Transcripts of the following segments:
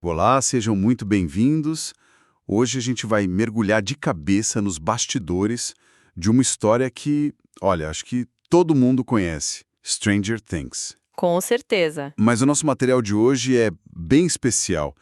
Olá, sejam muito bem-vindos. Hoje a gente vai mergulhar de cabeça nos bastidores de uma história que, olha, acho que todo mundo conhece, Stranger Things. Com certeza. Mas o nosso material de hoje é bem especial.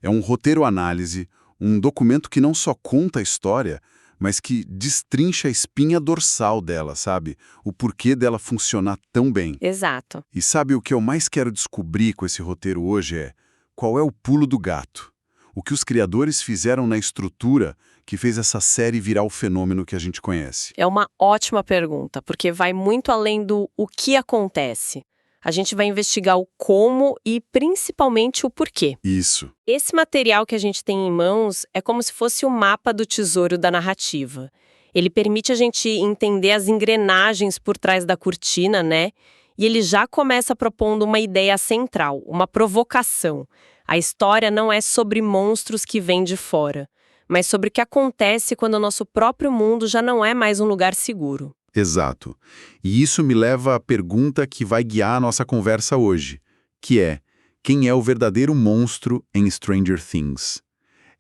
É um roteiro-análise, um documento que não só conta a história, mas que destrincha a espinha dorsal dela, sabe? O porquê dela funcionar tão bem. Exato. E sabe o que eu mais quero descobrir com esse roteiro hoje é qual é o pulo do gato? O que os criadores fizeram na estrutura que fez essa série virar o fenômeno que a gente conhece? É uma ótima pergunta, porque vai muito além do o que acontece. A gente vai investigar o como e principalmente o porquê. Isso. Esse material que a gente tem em mãos é como se fosse o mapa do tesouro da narrativa. Ele permite a gente entender as engrenagens por trás da cortina, né? E ele já começa propondo uma ideia central, uma provocação. A história não é sobre monstros que vêm de fora, mas sobre o que acontece quando o nosso próprio mundo já não é mais um lugar seguro. Exato. E isso me leva à pergunta que vai guiar a nossa conversa hoje, que é: quem é o verdadeiro monstro em Stranger Things?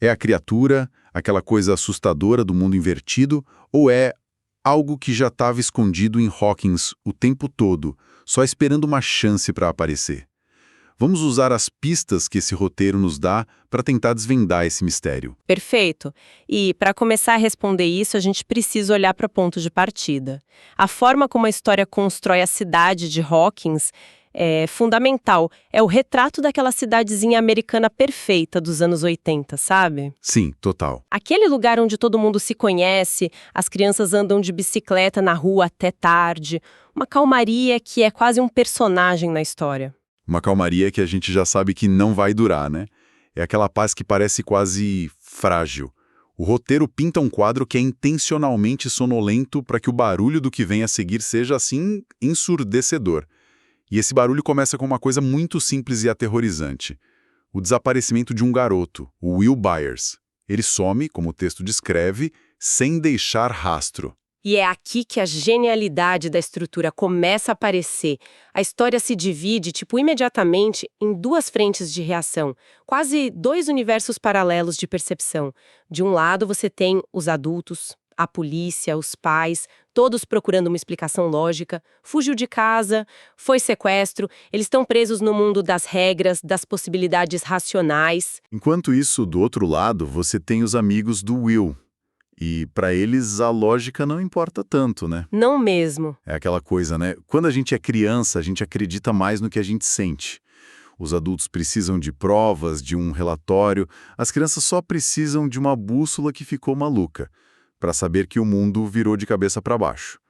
É a criatura, aquela coisa assustadora do mundo invertido, ou é algo que já estava escondido em Hawkins o tempo todo, só esperando uma chance para aparecer? Vamos usar as pistas que esse roteiro nos dá para tentar desvendar esse mistério. Perfeito. E, para começar a responder isso, a gente precisa olhar para o ponto de partida. A forma como a história constrói a cidade de Hawkins é fundamental. É o retrato daquela cidadezinha americana perfeita dos anos 80, sabe? Sim, total. Aquele lugar onde todo mundo se conhece, as crianças andam de bicicleta na rua até tarde. Uma calmaria que é quase um personagem na história. Uma calmaria que a gente já sabe que não vai durar, né? É aquela paz que parece quase frágil. O roteiro pinta um quadro que é intencionalmente sonolento para que o barulho do que vem a seguir seja, assim, ensurdecedor. E esse barulho começa com uma coisa muito simples e aterrorizante: o desaparecimento de um garoto, o Will Byers. Ele some, como o texto descreve, sem deixar rastro. E é aqui que a genialidade da estrutura começa a aparecer. A história se divide, imediatamente, em duas frentes de reação, quase dois universos paralelos de percepção. De um lado, você tem os adultos, a polícia, os pais, todos procurando uma explicação lógica. Fugiu de casa, foi sequestro, eles estão presos no mundo das regras, das possibilidades racionais. Enquanto isso, do outro lado, você tem os amigos do Will. E para eles a lógica não importa tanto, né? Não mesmo. É aquela coisa, né? Quando a gente é criança, a gente acredita mais no que a gente sente. Os adultos precisam de provas, de um relatório. As crianças só precisam de uma bússola que ficou maluca, para saber que o mundo virou de cabeça para baixo.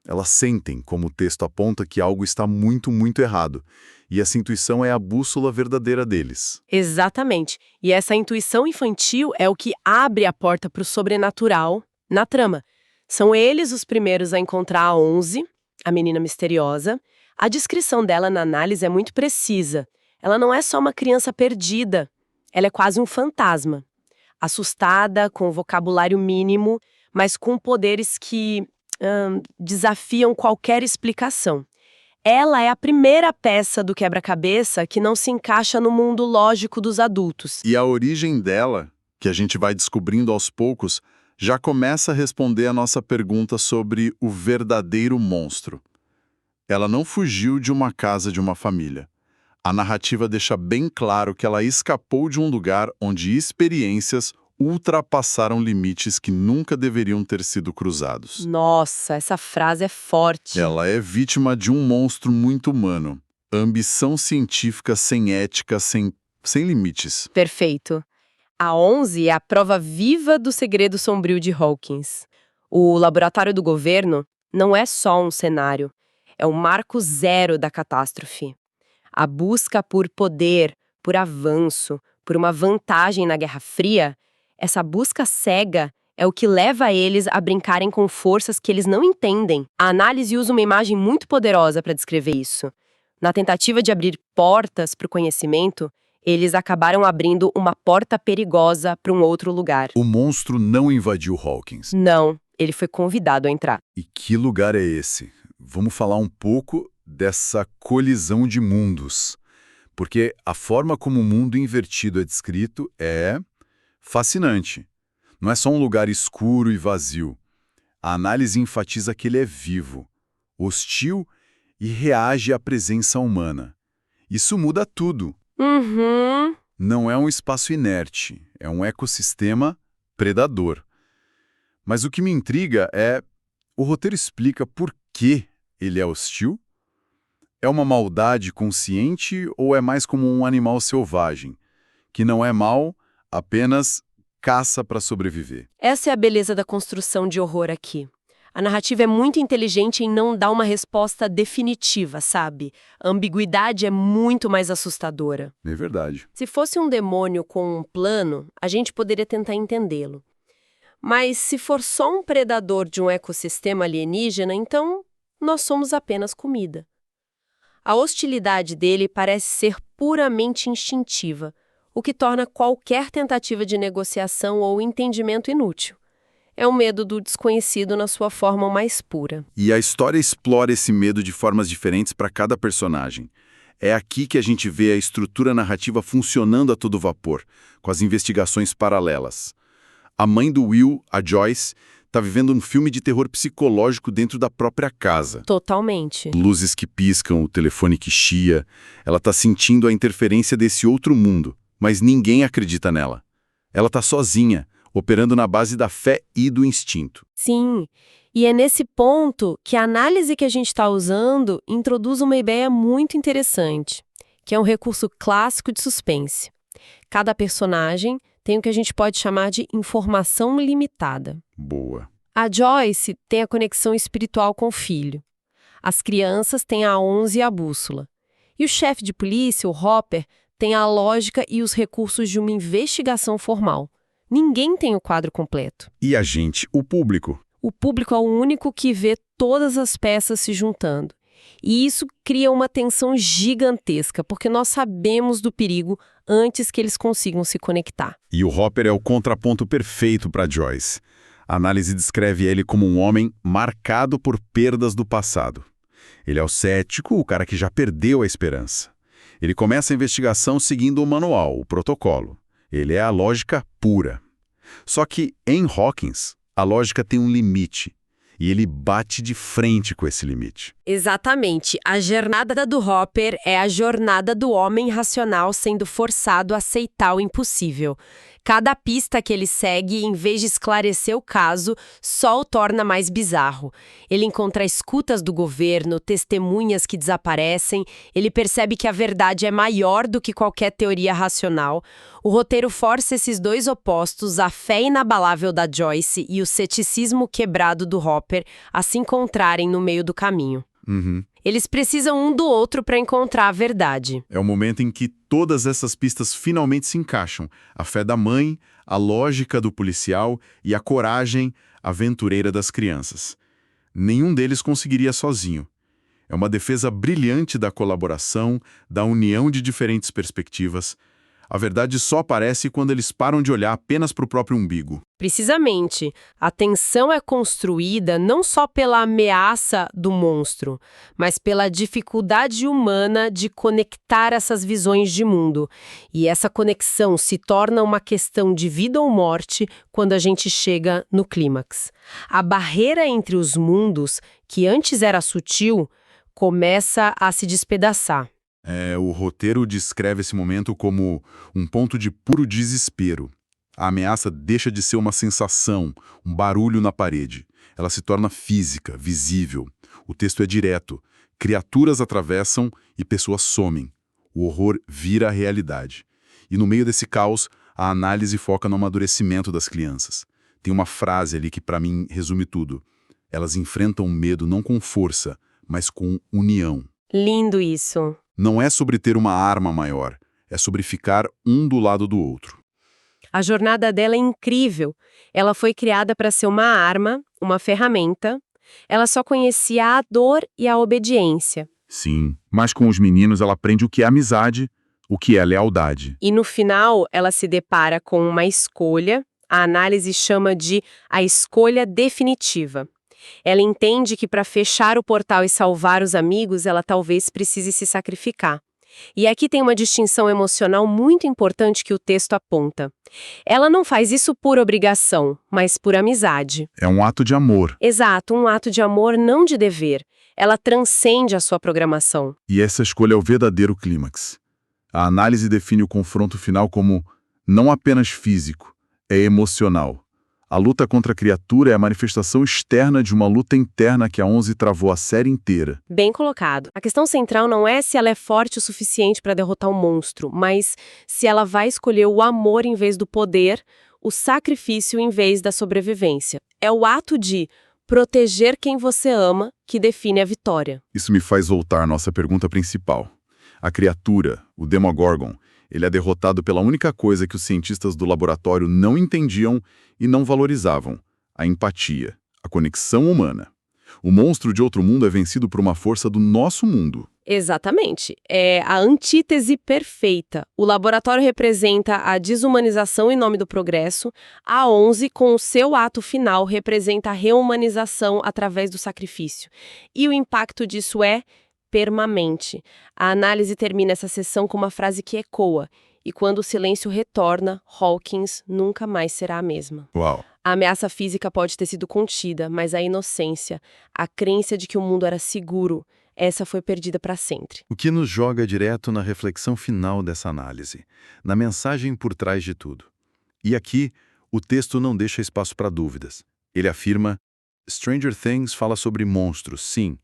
Elas sentem, como o texto aponta, que algo está muito, muito errado. E essa intuição é a bússola verdadeira deles. Exatamente. E essa intuição infantil é o que abre a porta para o sobrenatural na trama. São eles os primeiros a encontrar a 11, a menina misteriosa. A descrição dela na análise é muito precisa. Ela não é só uma criança perdida, ela é quase um fantasma. Assustada, com vocabulário mínimo, mas com poderes que desafiam qualquer explicação. Ela é a primeira peça do quebra-cabeça que não se encaixa no mundo lógico dos adultos. E a origem dela, que a gente vai descobrindo aos poucos, já começa a responder a nossa pergunta sobre o verdadeiro monstro. Ela não fugiu de uma casa de uma família. A narrativa deixa bem claro que ela escapou de um lugar onde experiências ultrapassaram limites que nunca deveriam ter sido cruzados. Nossa, essa frase é forte. Ela é vítima de um monstro muito humano. Ambição científica sem ética, sem limites. Perfeito. A 11 é a prova viva do segredo sombrio de Hawkins. O laboratório do governo não é só um cenário, é o marco zero da catástrofe. A busca por poder, por avanço, por uma vantagem na Guerra Fria, essa busca cega é o que leva eles a brincarem com forças que eles não entendem. A análise usa uma imagem muito poderosa para descrever isso. Na tentativa de abrir portas para o conhecimento, eles acabaram abrindo uma porta perigosa para um outro lugar. O monstro não invadiu Hawkins. Não, ele foi convidado a entrar. E que lugar é esse? Vamos falar um pouco dessa colisão de mundos. porque a forma como o mundo invertido é descrito é fascinante. Não é só um lugar escuro e vazio. A análise enfatiza que ele é vivo, hostil e reage à presença humana. Isso muda tudo. Uhum. Não é um espaço inerte, é um ecossistema predador. Mas o que me intriga é, o roteiro explica por que ele é hostil? É uma maldade consciente ou é mais como um animal selvagem, que não é mau, apenas caça para sobreviver? Essa é a beleza da construção de horror aqui. A narrativa é muito inteligente em não dar uma resposta definitiva, sabe? A ambiguidade é muito mais assustadora. É verdade. Se fosse um demônio com um plano, a gente poderia tentar entendê-lo. Mas se for só um predador de um ecossistema alienígena, então nós somos apenas comida. A hostilidade dele parece ser puramente instintiva, o que torna qualquer tentativa de negociação ou entendimento inútil. É o medo do desconhecido na sua forma mais pura. E a história explora esse medo de formas diferentes para cada personagem. É aqui que a gente vê a estrutura narrativa funcionando a todo vapor, com as investigações paralelas. A mãe do Will, a Joyce, está vivendo um filme de terror psicológico dentro da própria casa. Totalmente. Luzes que piscam, o telefone que chia. Ela está sentindo a interferência desse outro mundo, mas ninguém acredita nela. Ela está sozinha, operando na base da fé e do instinto. Sim, e é nesse ponto que a análise que a gente está usando introduz uma ideia muito interessante, que é um recurso clássico de suspense. Cada personagem tem o que a gente pode chamar de informação limitada. Boa. A Joyce tem a conexão espiritual com o filho. As crianças têm a 11 e a bússola. E o chefe de polícia, o Hopper, tem a lógica e os recursos de uma investigação formal. Ninguém tem o quadro completo. E a gente, o público? O público é o único que vê todas as peças se juntando. E isso cria uma tensão gigantesca, porque nós sabemos do perigo antes que eles consigam se conectar. E o Hopper é o contraponto perfeito para Joyce. A análise descreve ele como um homem marcado por perdas do passado. Ele é o cético, o cara que já perdeu a esperança. Ele começa a investigação seguindo o manual, o protocolo. Ele é a lógica pura. Só que, em Hawkins, a lógica tem um limite. E ele bate de frente com esse limite. Exatamente. A jornada do Hopper é a jornada do homem racional sendo forçado a aceitar o impossível. Cada pista que ele segue, em vez de esclarecer o caso, só o torna mais bizarro. Ele encontra escutas do governo, testemunhas que desaparecem, ele percebe que a verdade é maior do que qualquer teoria racional. O roteiro força esses dois opostos, a fé inabalável da Joyce e o ceticismo quebrado do Hopper, a se encontrarem no meio do caminho. Uhum. Eles precisam um do outro para encontrar a verdade. É o momento em que todas essas pistas finalmente se encaixam. A fé da mãe, a lógica do policial e a coragem aventureira das crianças. Nenhum deles conseguiria sozinho. É uma defesa brilhante da colaboração, da união de diferentes perspectivas. A verdade só aparece quando eles param de olhar apenas para o próprio umbigo. Precisamente. A tensão é construída não só pela ameaça do monstro, mas pela dificuldade humana de conectar essas visões de mundo. E essa conexão se torna uma questão de vida ou morte quando a gente chega no clímax. A barreira entre os mundos, que antes era sutil, começa a se despedaçar. O roteiro descreve esse momento como um ponto de puro desespero. A ameaça deixa de ser uma sensação, um barulho na parede. Ela se torna física, visível. O texto é direto. Criaturas atravessam e pessoas somem. O horror vira a realidade. E no meio desse caos, a análise foca no amadurecimento das crianças. Tem uma frase ali que, para mim, resume tudo. Elas enfrentam o medo não com força, mas com união. Lindo isso. Não é sobre ter uma arma maior, é sobre ficar um do lado do outro. A jornada dela é incrível. Ela foi criada para ser uma arma, uma ferramenta. Ela só conhecia a dor e a obediência. Sim, mas com os meninos ela aprende o que é amizade, o que é lealdade. E no final, ela se depara com uma escolha, a análise chama de a escolha definitiva. Ela entende que para fechar o portal e salvar os amigos, ela talvez precise se sacrificar. E aqui tem uma distinção emocional muito importante que o texto aponta. Ela não faz isso por obrigação, mas por amizade. É um ato de amor. Exato, um ato de amor, não de dever. Ela transcende a sua programação. E essa escolha é o verdadeiro clímax. A análise define o confronto final como não apenas físico, é emocional. A luta contra a criatura é a manifestação externa de uma luta interna que a 11 travou a série inteira. Bem colocado. A questão central não é se ela é forte o suficiente para derrotar o monstro, mas se ela vai escolher o amor em vez do poder, o sacrifício em vez da sobrevivência. É o ato de proteger quem você ama que define a vitória. Isso me faz voltar à nossa pergunta principal. A criatura, o Demogorgon, ele é derrotado pela única coisa que os cientistas do laboratório não entendiam e não valorizavam: a empatia, a conexão humana. O monstro de outro mundo é vencido por uma força do nosso mundo. Exatamente. É a antítese perfeita. O laboratório representa a desumanização em nome do progresso, a 11, com o seu ato final, representa a reumanização através do sacrifício. E o impacto disso é permanente. A análise termina essa sessão com uma frase que ecoa: e quando o silêncio retorna, Hawkins nunca mais será a mesma. Uau! A ameaça física pode ter sido contida, mas a inocência, a crença de que o mundo era seguro, essa foi perdida para sempre. O que nos joga direto na reflexão final dessa análise, na mensagem por trás de tudo. E aqui, o texto não deixa espaço para dúvidas. Ele afirma: Stranger Things fala sobre monstros, sim,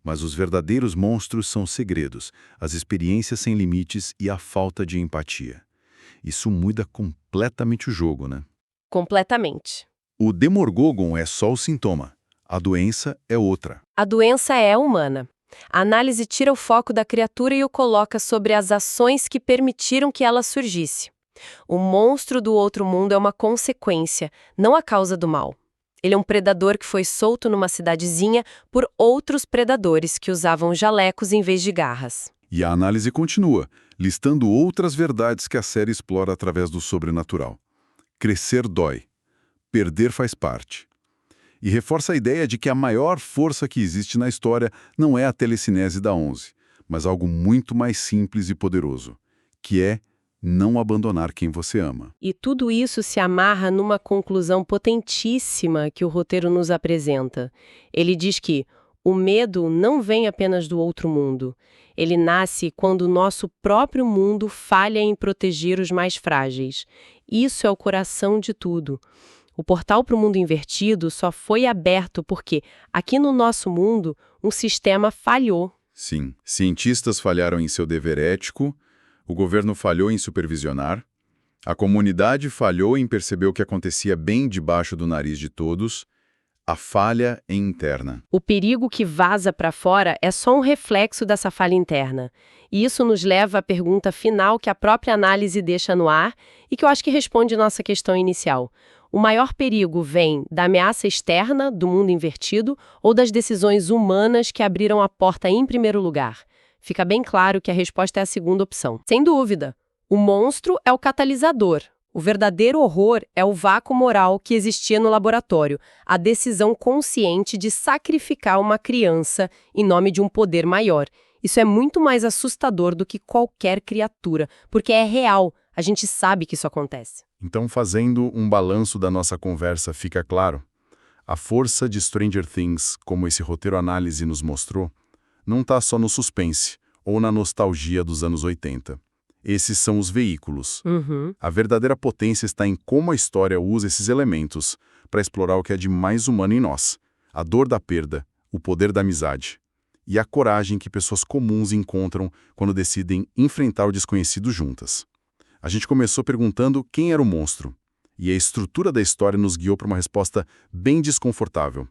mas os verdadeiros monstros são segredos, as experiências sem limites e a falta de empatia. Isso muda completamente o jogo, né? Completamente. O Demogorgon é só o sintoma, a doença é outra. A doença é humana. A análise tira o foco da criatura e o coloca sobre as ações que permitiram que ela surgisse. O monstro do outro mundo é uma consequência, não a causa do mal. Ele é um predador que foi solto numa cidadezinha por outros predadores que usavam jalecos em vez de garras. E a análise continua, listando outras verdades que a série explora através do sobrenatural. Crescer dói. Perder faz parte. E reforça a ideia de que a maior força que existe na história não é a telecinese da 11, mas algo muito mais simples e poderoso, que é não abandonar quem você ama. E tudo isso se amarra numa conclusão potentíssima que o roteiro nos apresenta. Ele diz que o medo não vem apenas do outro mundo. Ele nasce quando o nosso próprio mundo falha em proteger os mais frágeis. Isso é o coração de tudo. O portal para o mundo invertido só foi aberto porque, aqui no nosso mundo, um sistema falhou. Sim, cientistas falharam em seu dever ético, o governo falhou em supervisionar, a comunidade falhou em perceber o que acontecia bem debaixo do nariz de todos, a falha é interna. O perigo que vaza para fora é só um reflexo dessa falha interna. E isso nos leva à pergunta final que a própria análise deixa no ar e que eu acho que responde nossa questão inicial. O maior perigo vem da ameaça externa, do mundo invertido, ou das decisões humanas que abriram a porta em primeiro lugar? Fica bem claro que a resposta é a segunda opção. Sem dúvida, o monstro é o catalisador. O verdadeiro horror é o vácuo moral que existia no laboratório, a decisão consciente de sacrificar uma criança em nome de um poder maior. Isso é muito mais assustador do que qualquer criatura, porque é real, a gente sabe que isso acontece. Então, fazendo um balanço da nossa conversa, fica claro: a força de Stranger Things, como esse roteiro análise nos mostrou, não está só no suspense ou na nostalgia dos anos 80. Esses são os veículos. A verdadeira potência está em como a história usa esses elementos para explorar o que é de mais humano em nós: a dor da perda, o poder da amizade e a coragem que pessoas comuns encontram quando decidem enfrentar o desconhecido juntas. A gente começou perguntando quem era o monstro, e a estrutura da história nos guiou para uma resposta bem desconfortável.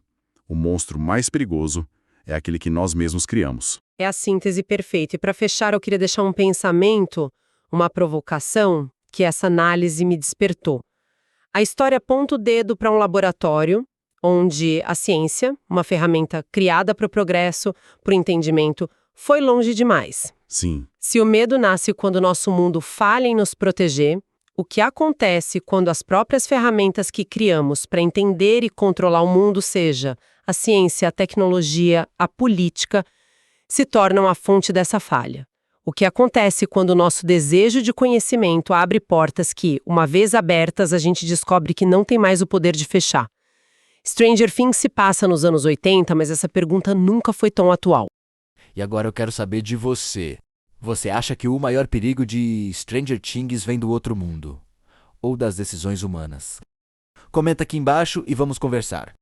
O monstro mais perigoso é aquele que nós mesmos criamos. É a síntese perfeita. E para fechar, eu queria deixar um pensamento, uma provocação, que essa análise me despertou. A história aponta o dedo para um laboratório onde a ciência, uma ferramenta criada para o progresso, para o entendimento, foi longe demais. Sim. Se o medo nasce quando o nosso mundo falha em nos proteger, o que acontece quando as próprias ferramentas que criamos para entender e controlar o mundo, seja a ciência, a tecnologia, a política, se tornam a fonte dessa falha? O que acontece quando o nosso desejo de conhecimento abre portas que, uma vez abertas, a gente descobre que não tem mais o poder de fechar. Stranger Things se passa nos anos 80, mas essa pergunta nunca foi tão atual. E agora eu quero saber de você. Você acha que o maior perigo de Stranger Things vem do outro mundo? Ou das decisões humanas? Comenta aqui embaixo e vamos conversar.